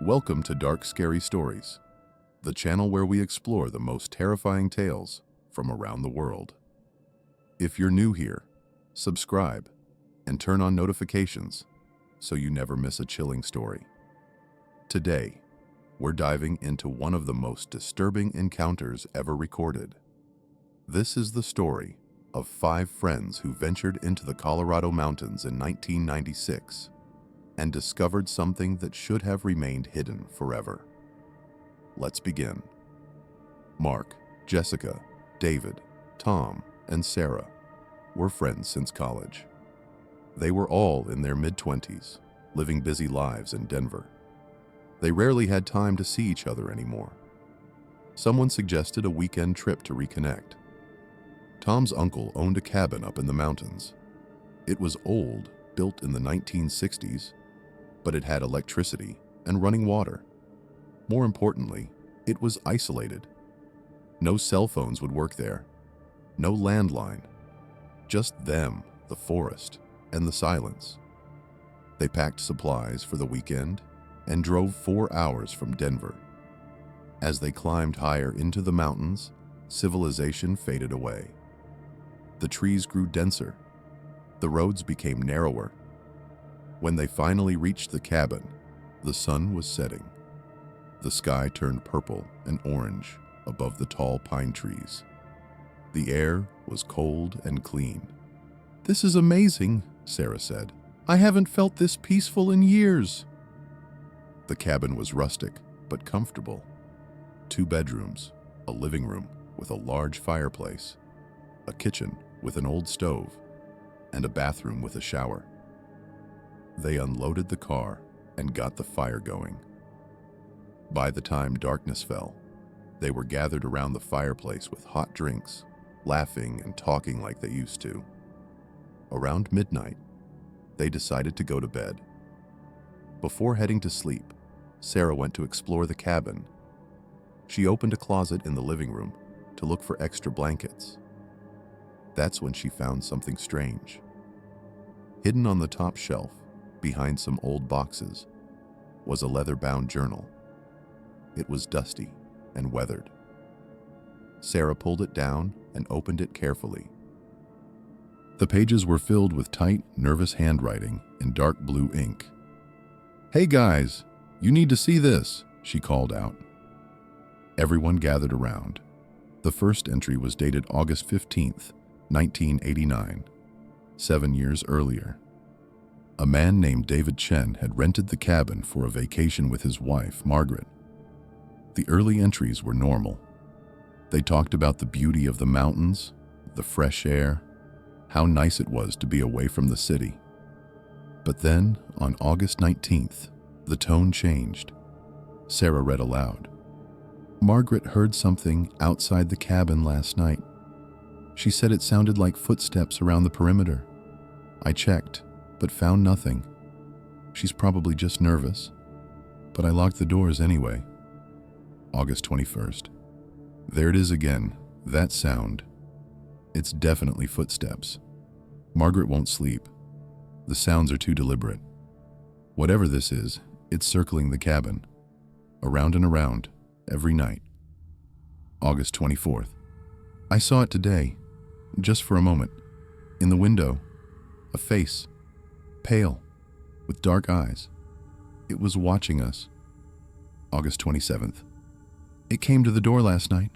Welcome to Dark Scary Stories, the channel where we explore the most terrifying tales from around the world. If you're new here, subscribe and turn on notifications so you never miss a chilling story. Today, we're diving into one of the most disturbing encounters ever recorded. This is the story of 5 friends who ventured into the Colorado mountains in 1996 and discovered something that should have remained hidden forever. Let's begin. Mark, Jessica, David, Tom, and Sarah were friends since college. They were all in their mid-20s, living busy lives in Denver. They rarely had time to see each other anymore. Someone suggested a weekend trip to reconnect. Tom's uncle owned a cabin up in the mountains. It was old, built in the 1960s, but it had electricity and running water. More importantly, it was isolated. No cell phones would work there. No landline. Just them, the forest, and the silence. They packed supplies for the weekend and drove 4 hours from Denver. As they climbed higher into the mountains, civilization faded away. The trees grew denser. The roads became narrower. When they finally reached the cabin, the sun was setting. The sky turned purple and orange above the tall pine trees. The air was cold and clean. "This is amazing," Sarah said. "I haven't felt this peaceful in years." The cabin was rustic but comfortable. 2 bedrooms, a living room with a large fireplace, a kitchen with an old stove, and a bathroom with a shower. They unloaded the car and got the fire going. By the time darkness fell, they were gathered around the fireplace with hot drinks, laughing and talking like they used to. Around midnight, they decided to go to bed. Before heading to sleep, Sarah went to explore the cabin. She opened a closet in the living room to look for extra blankets. That's when she found something strange. Hidden on the top shelf, behind some old boxes, was a leather-bound journal. It was dusty and weathered. Sarah pulled it down and opened it carefully. The pages were filled with tight, nervous handwriting in dark blue ink. "Hey guys, you need to see this," she called out. Everyone gathered around. The first entry was dated August 15th, 1989, 7 years earlier. A man named David Chen had rented the cabin for a vacation with his wife, Margaret. The early entries were normal. They talked about the beauty of the mountains, the fresh air, how nice it was to be away from the city. But then, on August 19th, the tone changed. Sarah read aloud. "Margaret heard something outside the cabin last night. She said it sounded like footsteps around the perimeter. I checked, but found nothing. She's probably just nervous, but I locked the doors anyway." August 21st. "There it is again, that sound. It's definitely footsteps. Margaret won't sleep. The sounds are too deliberate. Whatever this is, it's circling the cabin, around and around, every night." August 24th. "I saw it today, just for a moment. In the window, a face, pale, with dark eyes. It was watching us." August 27th. "It came to the door last night.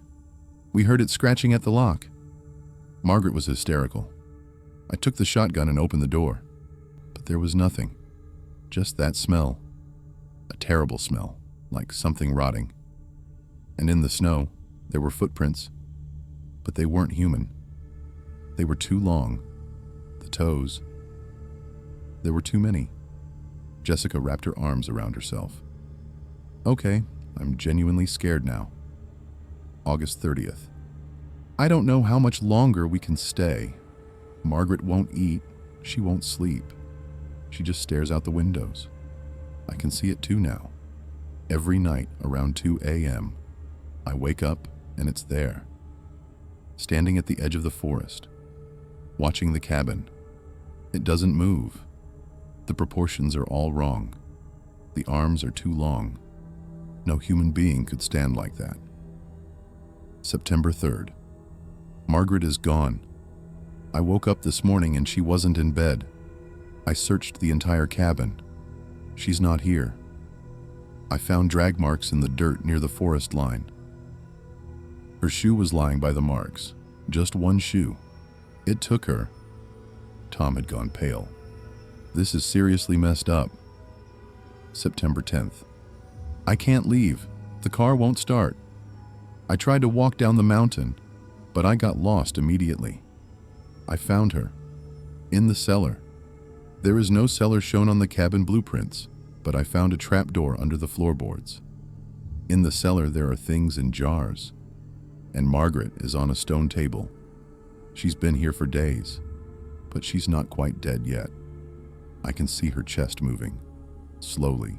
We heard it scratching at the lock. Margaret was hysterical. I took the shotgun and opened the door, but there was nothing. Just that smell. A terrible smell, like something rotting. And in the snow, there were footprints, but they weren't human. They were too long. The toes. There were too many." Jessica wrapped her arms around herself. "Okay, I'm genuinely scared now." August 30th. "I don't know how much longer we can stay. Margaret won't eat. She won't sleep. She just stares out the windows. I can see it too now. Every night around 2 a.m., I wake up and it's there. Standing at the edge of the forest, watching the cabin. It doesn't move. The proportions are all wrong. The arms are too long. No human being could stand like that. September 3rd. Margaret is gone. I woke up this morning and she wasn't in bed. I searched the entire cabin. She's not here. I found drag marks in the dirt near the forest line. Her shoe was lying by the marks. Just one shoe. It took her. Tom had gone pale. This is seriously messed up. September 10th. I can't leave. The car won't start. I tried to walk down the mountain, but I got lost immediately. I found her. In the cellar. There is no cellar shown on the cabin blueprints, but I found a trapdoor under the floorboards. In the cellar there are things in jars, and Margaret is on a stone table. She's been here for days, but she's not quite dead yet. I can see her chest moving, slowly,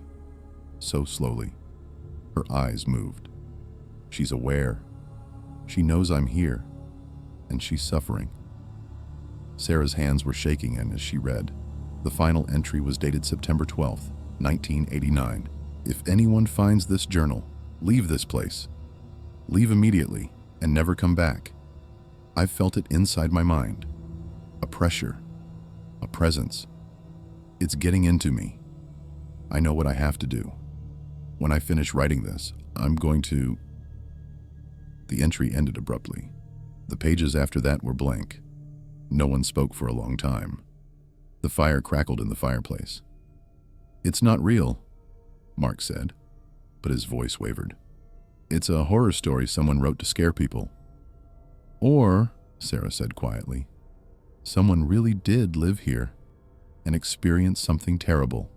so slowly. Her eyes moved. She's aware. She knows I'm here, and she's suffering. Sarah's hands were shaking as she read. The final entry was dated September 12th, 1989. If anyone finds this journal, leave this place. Leave immediately and never come back. I've felt it inside my mind. A pressure, a presence. It's getting into me. I know what I have to do. When I finish writing this, I'm going to... The entry ended abruptly. The pages after that were blank. No one spoke for a long time. The fire crackled in the fireplace. It's not real, Mark said, but his voice wavered. It's a horror story someone wrote to scare people. Or, Sarah said quietly, someone really did live here and experience something terrible.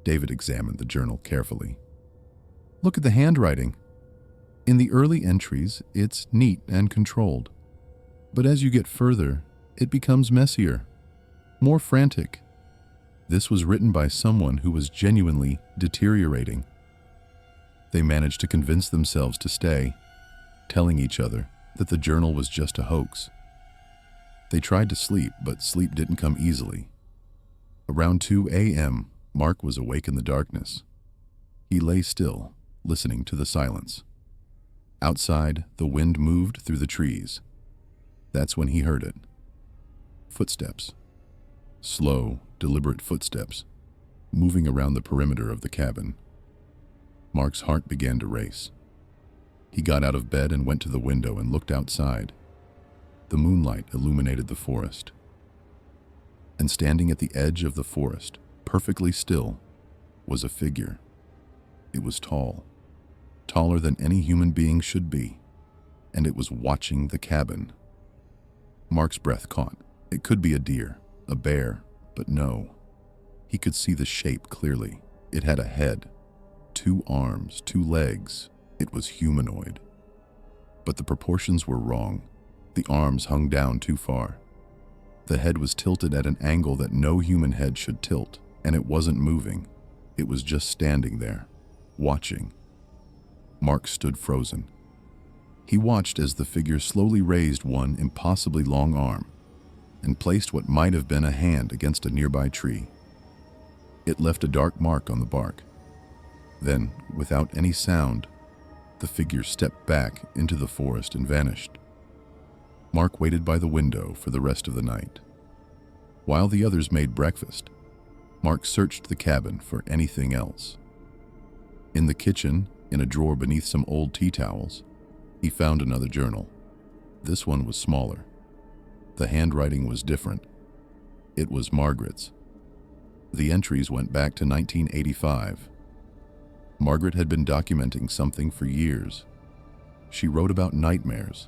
David examined the journal carefully. Look at the handwriting. In the early entries, it's neat and controlled. But as you get further, it becomes messier, more frantic. This was written by someone who was genuinely deteriorating. They managed to convince themselves to stay, telling each other that the journal was just a hoax. They tried to sleep, but sleep didn't come easily. Around 2 a.m., Mark was awake in the darkness. He lay still, listening to the silence. Outside, the wind moved through the trees. That's when he heard it. Footsteps. Slow, deliberate footsteps, moving around the perimeter of the cabin. Mark's heart began to race. He got out of bed and went to the window and looked outside. The moonlight illuminated the forest. And standing at the edge of the forest, perfectly still, was a figure. It was tall, taller than any human being should be, and it was watching the cabin. Mark's breath caught. It could be a deer, a bear, but no. He could see the shape clearly. It had a head, 2 arms, 2 legs. It was humanoid. But the proportions were wrong. The arms hung down too far. The head was tilted at an angle that no human head should tilt, and it wasn't moving. It was just standing there, watching. Mark stood frozen. He watched as the figure slowly raised one impossibly long arm and placed what might have been a hand against a nearby tree. It left a dark mark on the bark. Then, without any sound, the figure stepped back into the forest and vanished. Mark waited by the window for the rest of the night. While the others made breakfast, Mark searched the cabin for anything else. In the kitchen, in a drawer beneath some old tea towels, he found another journal. This one was smaller. The handwriting was different. It was Margaret's. The entries went back to 1985. Margaret had been documenting something for years. She wrote about nightmares,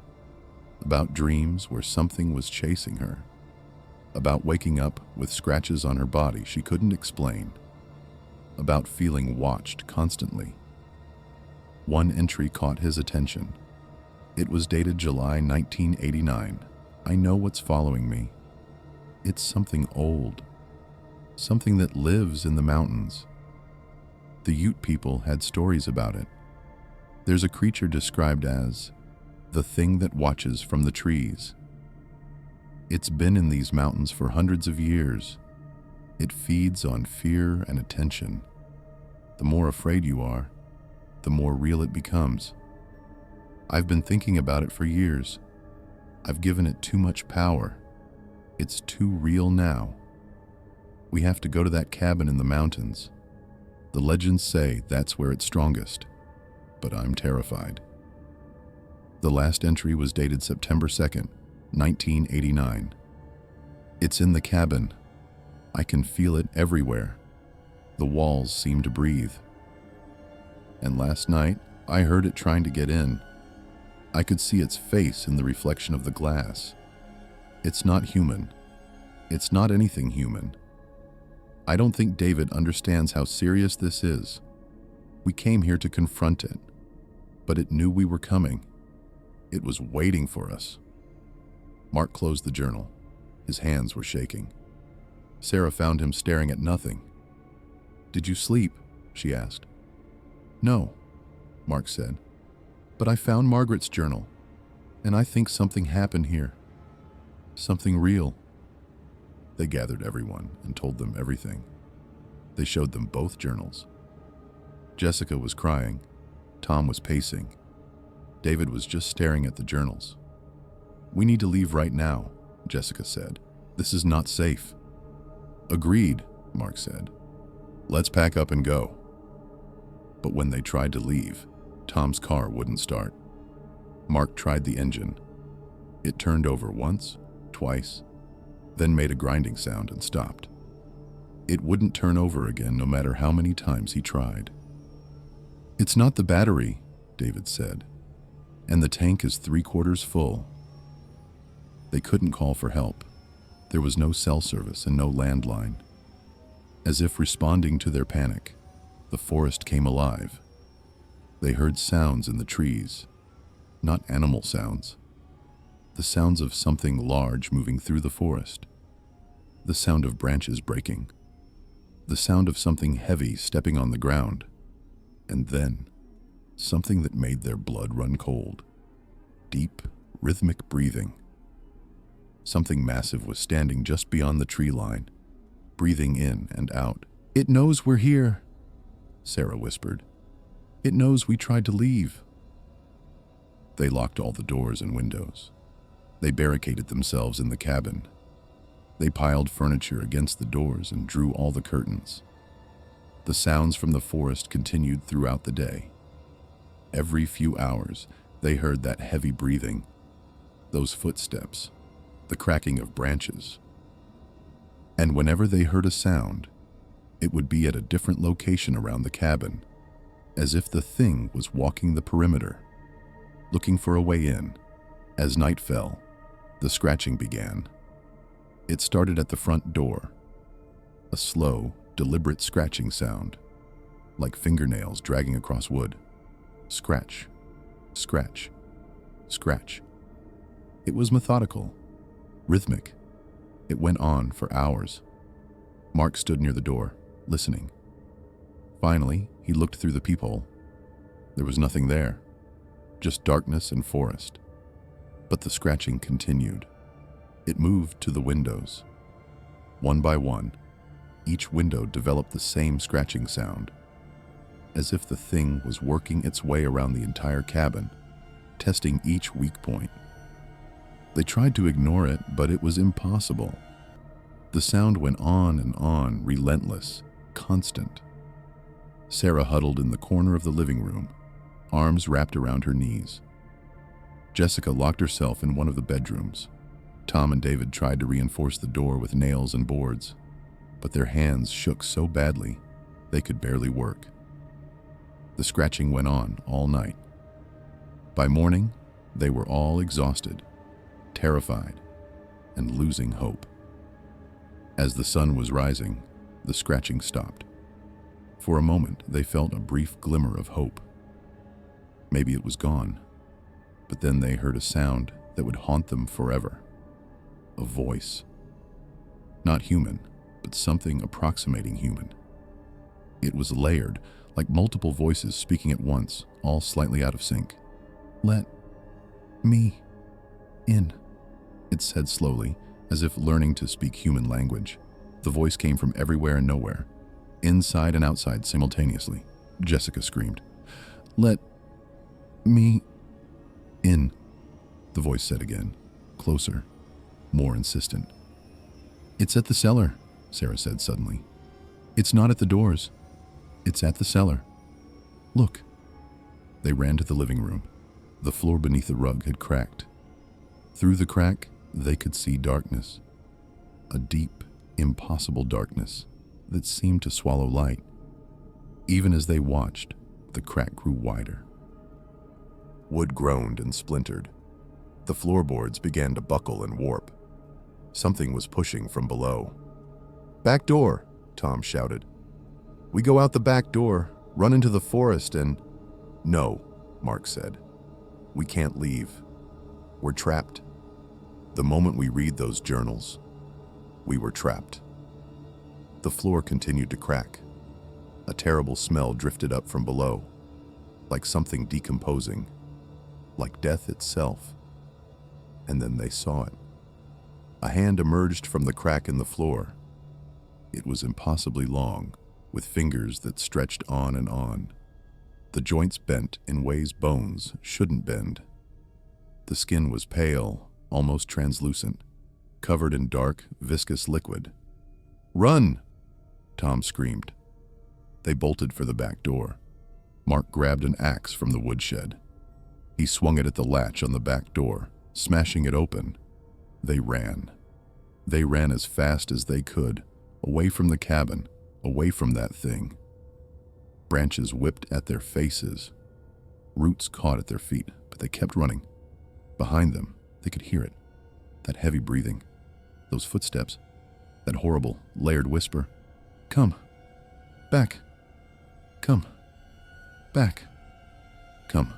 about dreams where something was chasing her, about waking up with scratches on her body she couldn't explain, about feeling watched constantly. One entry caught his attention. It was dated July 1989. I know what's following me. It's something old, something that lives in the mountains. The Ute people had stories about it. There's a creature described as the thing that watches from the trees. It's been in these mountains for hundreds of years. It feeds on fear and attention. The more afraid you are, the more real it becomes. I've been thinking about it for years. I've given it too much power. It's too real now. We have to go to that cabin in the mountains. The legends say that's where it's strongest, but I'm terrified. The last entry was dated September 2nd, 1989. It's in the cabin. I can feel it everywhere. The walls seem to breathe. And last night, I heard it trying to get in. I could see its face in the reflection of the glass. It's not human. It's not anything human. I don't think David understands how serious this is. We came here to confront it, but it knew we were coming. It was waiting for us. Mark closed the journal. His hands were shaking. Sarah found him staring at nothing. "Did you sleep?" she asked. "No," Mark said. "But I found Margaret's journal, and I think something happened here. Something real." They gathered everyone and told them everything. They showed them both journals. Jessica was crying. Tom was pacing. David was just staring at the journals. "We need to leave right now," Jessica said. "This is not safe." "Agreed," Mark said. "Let's pack up and go." But when they tried to leave, Tom's car wouldn't start. Mark tried the engine. It turned over once, twice, then made a grinding sound and stopped. It wouldn't turn over again no matter how many times he tried. "It's not the battery," David said, "and the tank is 3/4 full." They couldn't call for help. There was no cell service and no landline. As if responding to their panic, the forest came alive. They heard sounds in the trees, not animal sounds. The sounds of something large moving through the forest. The sound of branches breaking. The sound of something heavy stepping on the ground. And then, something that made their blood run cold. Deep, rhythmic breathing. Something massive was standing just beyond the tree line, breathing in and out. "It knows we're here," Sarah whispered. "It knows we tried to leave." They locked all the doors and windows. They barricaded themselves in the cabin. They piled furniture against the doors and drew all the curtains. The sounds from the forest continued throughout the day. Every few hours, they heard that heavy breathing, those footsteps, the cracking of branches. And whenever they heard a sound, it would be at a different location around the cabin, as if the thing was walking the perimeter, looking for a way in. As night fell, the scratching began. It started at the front door, a slow, deliberate scratching sound, like fingernails dragging across wood. Scratch, scratch, scratch. It was methodical, rhythmic. It went on for hours. Mark stood near the door, listening. Finally, he looked through the peephole. There was nothing there, just darkness and forest. But the scratching continued. It moved to the windows. One by one, each window developed the same scratching sound, as if the thing was working its way around the entire cabin, testing each weak point. They tried to ignore it, but it was impossible. The sound went on, relentless, constant. Sarah huddled in the corner of the living room, arms wrapped around her knees. Jessica locked herself in one of the bedrooms. Tom and David tried to reinforce the door with nails and boards, but their hands shook so badly they could barely work. The scratching went on all night. By morning, they were all exhausted, terrified, and losing hope. As the sun was rising, the scratching stopped. For a moment, they felt a brief glimmer of hope. Maybe it was gone, but then they heard a sound that would haunt them forever. A voice. Not human, but something approximating human. It was layered, like multiple voices speaking at once, all slightly out of sync. "Let me in," it said slowly, as if learning to speak human language. The voice came from everywhere and nowhere, inside and outside simultaneously. Jessica screamed, Let me in, the voice said again, closer, more insistent. It's at the cellar, Sarah said suddenly. It's not at the doors. It's at the cellar. Look. They ran to the living room. The floor beneath the rug had cracked. Through the crack, they could see darkness. A deep, impossible darkness that seemed to swallow light. Even as they watched, the crack grew wider. Wood groaned and splintered. The floorboards began to buckle and warp. Something was pushing from below. "Back door," Tom shouted. "We go out the back door, run into the forest and—" "No," Mark said. "We can't leave. We're trapped. The moment we read those journals, we were trapped." The floor continued to crack. A terrible smell drifted up from below, like something decomposing, like death itself. And then they saw it. A hand emerged from the crack in the floor. It was impossibly long, with fingers that stretched on and on. The joints bent in ways bones shouldn't bend. The skin was pale, almost translucent, covered in dark, viscous liquid. "Run!" Tom screamed. They bolted for the back door. Mark grabbed an axe from the woodshed. He swung it at the latch on the back door, smashing it open. They ran. They ran as fast as they could, away from the cabin, away from that thing. Branches whipped at their faces. Roots caught at their feet, but they kept running. Behind them, they could hear it. That heavy breathing. Those footsteps. That horrible, layered whisper. "Come. Back. Come. Back. Come.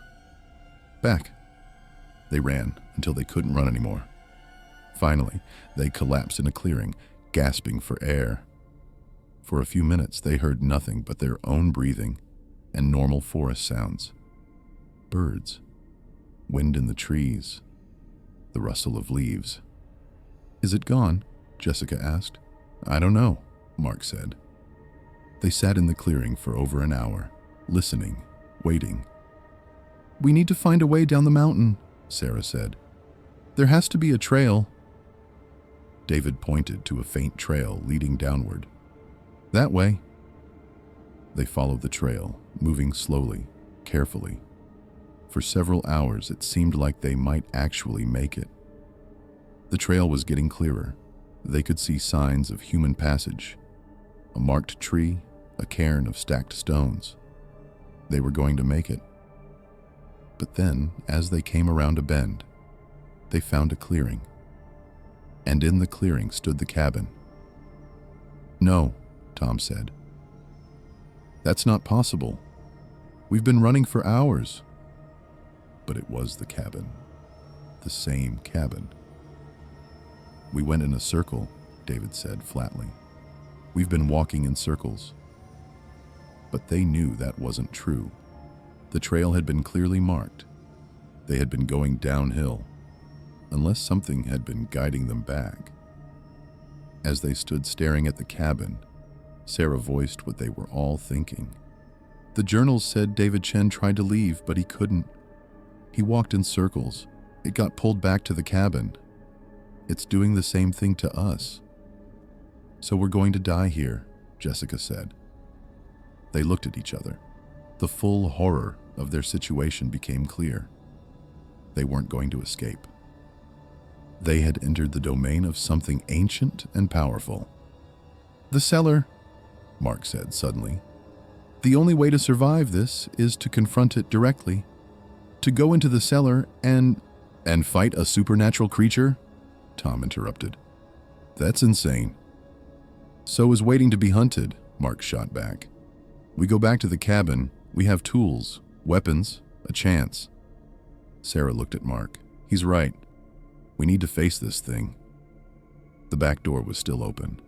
Back." They ran until they couldn't run anymore. Finally, they collapsed in a clearing, gasping for air. For a few minutes, they heard nothing but their own breathing and normal forest sounds. Birds, wind in the trees, the rustle of leaves. "Is it gone?" Jessica asked. "I don't know," Mark said. They sat in the clearing for over an hour, listening, waiting. "We need to find a way down the mountain," Sarah said. "There has to be a trail." David pointed to a faint trail leading downward. "That way." They followed the trail, moving slowly, carefully. For several hours, it seemed like they might actually make it. The trail was getting clearer. They could see signs of human passage. A marked tree, a cairn of stacked stones. They were going to make it. But then, as they came around a bend, they found a clearing. And in the clearing stood the cabin. "No," Tom said. "That's not possible. We've been running for hours." But it was the cabin. The same cabin. "We went in a circle," David said flatly. "We've been walking in circles." But they knew that wasn't true. The trail had been clearly marked. They had been going downhill, unless something had been guiding them back. As they stood staring at the cabin, Sarah voiced what they were all thinking. "The journals said David Chen tried to leave, but he couldn't. He walked in circles. It got pulled back to the cabin. It's doing the same thing to us. So we're going to die here," Jessica said. They looked at each other. The full horror of their situation became clear. They weren't going to escape. They had entered the domain of something ancient and powerful. "The cellar," Mark said suddenly. "The only way to survive this is to confront it directly. To go into the cellar and fight a supernatural creature?" Tom interrupted. "That's insane." "So is waiting to be hunted," Mark shot back. "We go back to the cabin. We have tools, weapons, a chance." Sarah looked at Mark. "He's right. We need to face this thing." The back door was still open.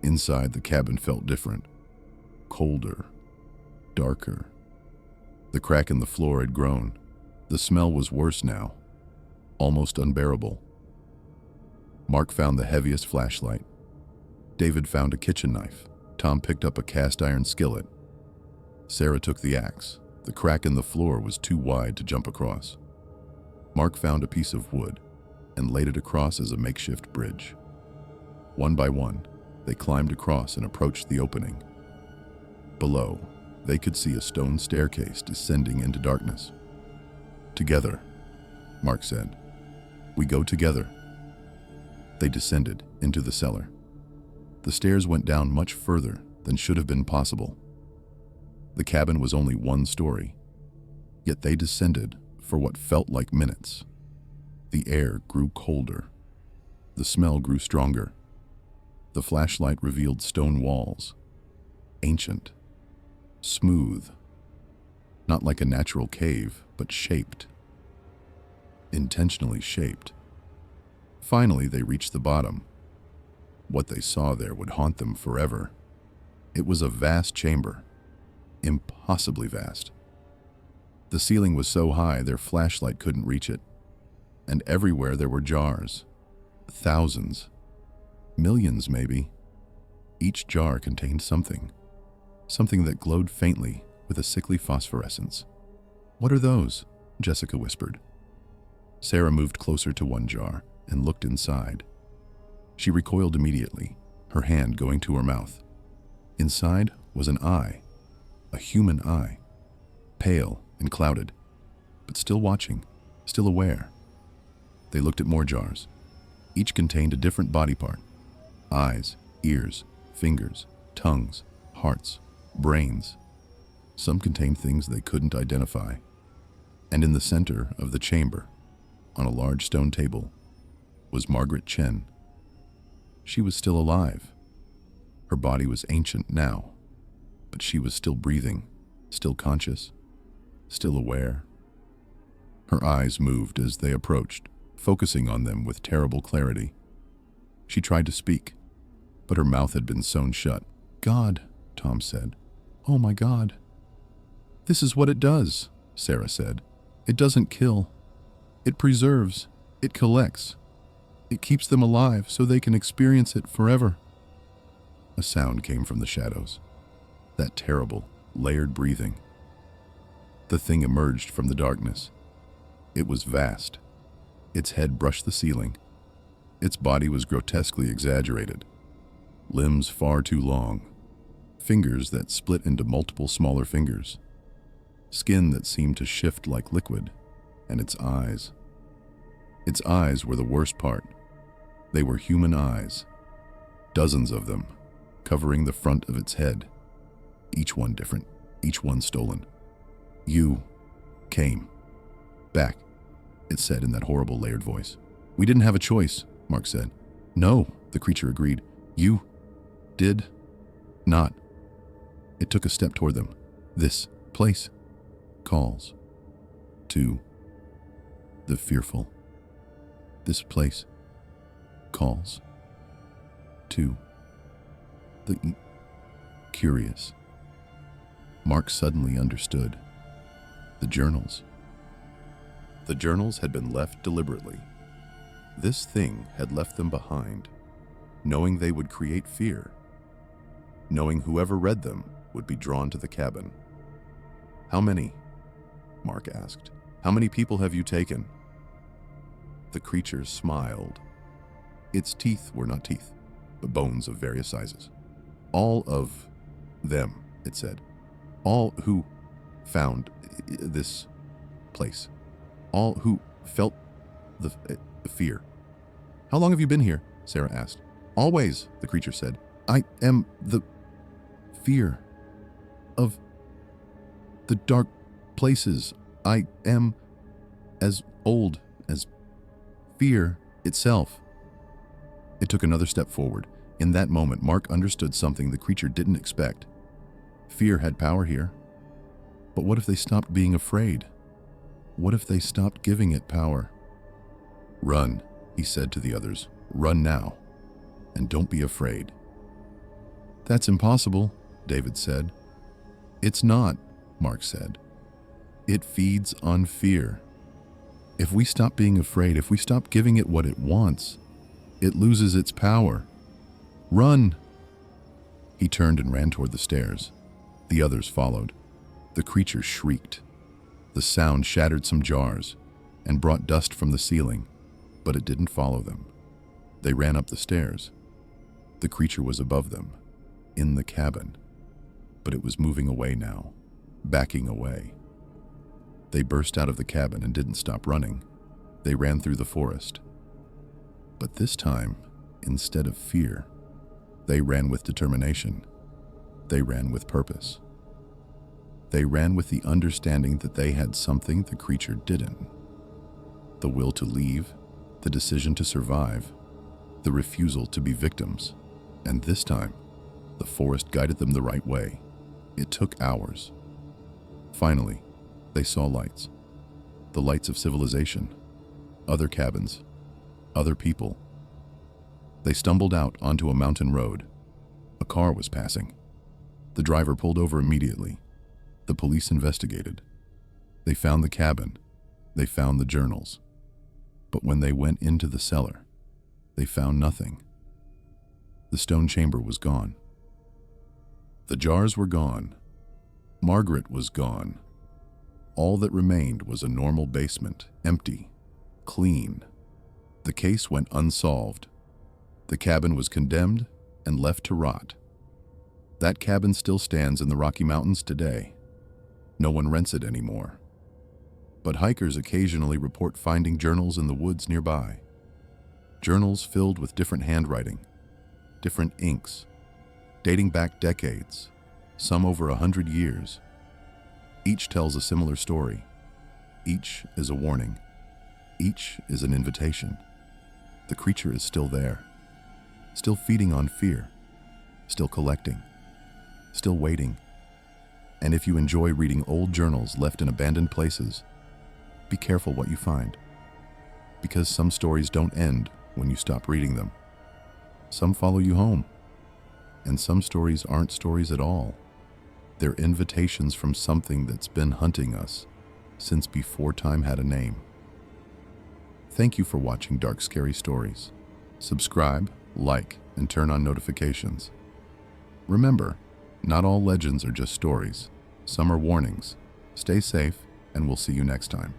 Inside, the cabin felt different. Colder. Darker. The crack in the floor had grown. The smell was worse now. Almost unbearable. Mark found the heaviest flashlight. David found a kitchen knife. Tom picked up a cast iron skillet. Sarah took the axe, The crack in the floor was too wide to jump across. Mark found a piece of wood and laid it across as a makeshift bridge. One by one, they climbed across and approached the opening. Below, they could see a stone staircase descending into darkness. "Together," Mark said. "We go together." They descended into the cellar. The stairs went down much further than should have been possible. The cabin was only one story, yet they descended for what felt like minutes. The air grew colder. The smell grew stronger. The flashlight revealed stone walls, ancient, smooth, not like a natural cave, but shaped, intentionally shaped. Finally, they reached the bottom. What they saw there would haunt them forever. It was a vast chamber, impossibly vast. The ceiling was so high their flashlight couldn't reach it, and everywhere there were jars. Thousands, millions maybe. Each jar contained something that glowed faintly with a sickly phosphorescence. "What are those?" Jessica whispered. Sarah moved closer to one jar and looked inside. She recoiled immediately, her hand going to her mouth. Inside was an eye, a human eye, pale and clouded, but still watching, still aware. They looked at more jars. Each contained a different body part: eyes, ears, fingers, tongues, hearts, brains. Some contained things they couldn't identify. And in the center of the chamber, on a large stone table, was Margaret Chen. She was still alive. Her body was ancient now, but she was still breathing, still conscious, still aware. Her eyes moved as they approached, focusing on them with terrible clarity. She tried to speak, but her mouth had been sewn shut. "God," Tom said. "Oh my God." "This is what it does," Sarah said. "It doesn't kill. It preserves. It collects. It keeps them alive so they can experience it forever." A sound came from the shadows. That terrible, layered breathing. The thing emerged from the darkness. It was vast. Its head brushed the ceiling. Its body was grotesquely exaggerated. Limbs far too long. Fingers that split into multiple smaller fingers. Skin that seemed to shift like liquid. And its eyes. Its eyes were the worst part. They were human eyes. Dozens of them, covering the front of its head. Each one different, each one stolen. "You came back," it said in that horrible layered voice. "We didn't have a choice," Mark said. "No," the creature agreed. "You did not." It took a step toward them. "This place calls to the fearful. This place calls to the curious." Mark suddenly understood. The journals. The journals had been left deliberately. This thing had left them behind, knowing they would create fear, knowing whoever read them would be drawn to the cabin. "How many?" Mark asked. "How many people have you taken?" The creature smiled. Its teeth were not teeth, but bones of various sizes. "All of them," it said. "All who found this place. All who felt the fear." "How long have you been here?" Sarah asked. "Always," the creature said. "I am the fear of the dark places. I am as old as fear itself." It took another step forward. In that moment, Mark understood something the creature didn't expect. Fear had power here. But what if they stopped being afraid? What if they stopped giving it power? "Run," he said to the others. "Run now. And don't be afraid." "That's impossible," David said. "It's not," Mark said. "It feeds on fear. If we stop being afraid, if we stop giving it what it wants, it loses its power. Run!" He turned and ran toward the stairs. The others followed. The creature shrieked. The sound shattered some jars and brought dust from the ceiling, but it didn't follow them. They ran up the stairs. The creature was above them, in the cabin, but it was moving away now, backing away. They burst out of the cabin and didn't stop running. They ran through the forest. But this time, instead of fear, they ran with determination. They ran with purpose. They ran with the understanding that they had something the creature didn't. The will to leave, the decision to survive, the refusal to be victims. And this time, the forest guided them the right way. It took hours. Finally, they saw lights. The lights of civilization, other cabins, other people. They stumbled out onto a mountain road. A car was passing. The driver pulled over immediately. The police investigated. They found the cabin. They found the journals. But when they went into the cellar, they found nothing. The stone chamber was gone. The jars were gone. Margaret was gone. All that remained was a normal basement, empty, clean. The case went unsolved. The cabin was condemned and left to rot. That cabin still stands in the Rocky Mountains today. No one rents it anymore. But hikers occasionally report finding journals in the woods nearby. Journals filled with different handwriting, different inks, dating back decades, some over 100 years. Each tells a similar story. Each is a warning. Each is an invitation. The creature is still there, still feeding on fear, still collecting, still waiting. And if you enjoy reading old journals left in abandoned places, be careful what you find. Because some stories don't end when you stop reading them. Some follow you home. And some stories aren't stories at all. They're invitations from something that's been hunting us since before time had a name. Thank you for watching Dark Scary Stories. Subscribe, like, and turn on notifications. Remember, not all legends are just stories. Some are warnings. Stay safe, and we'll see you next time.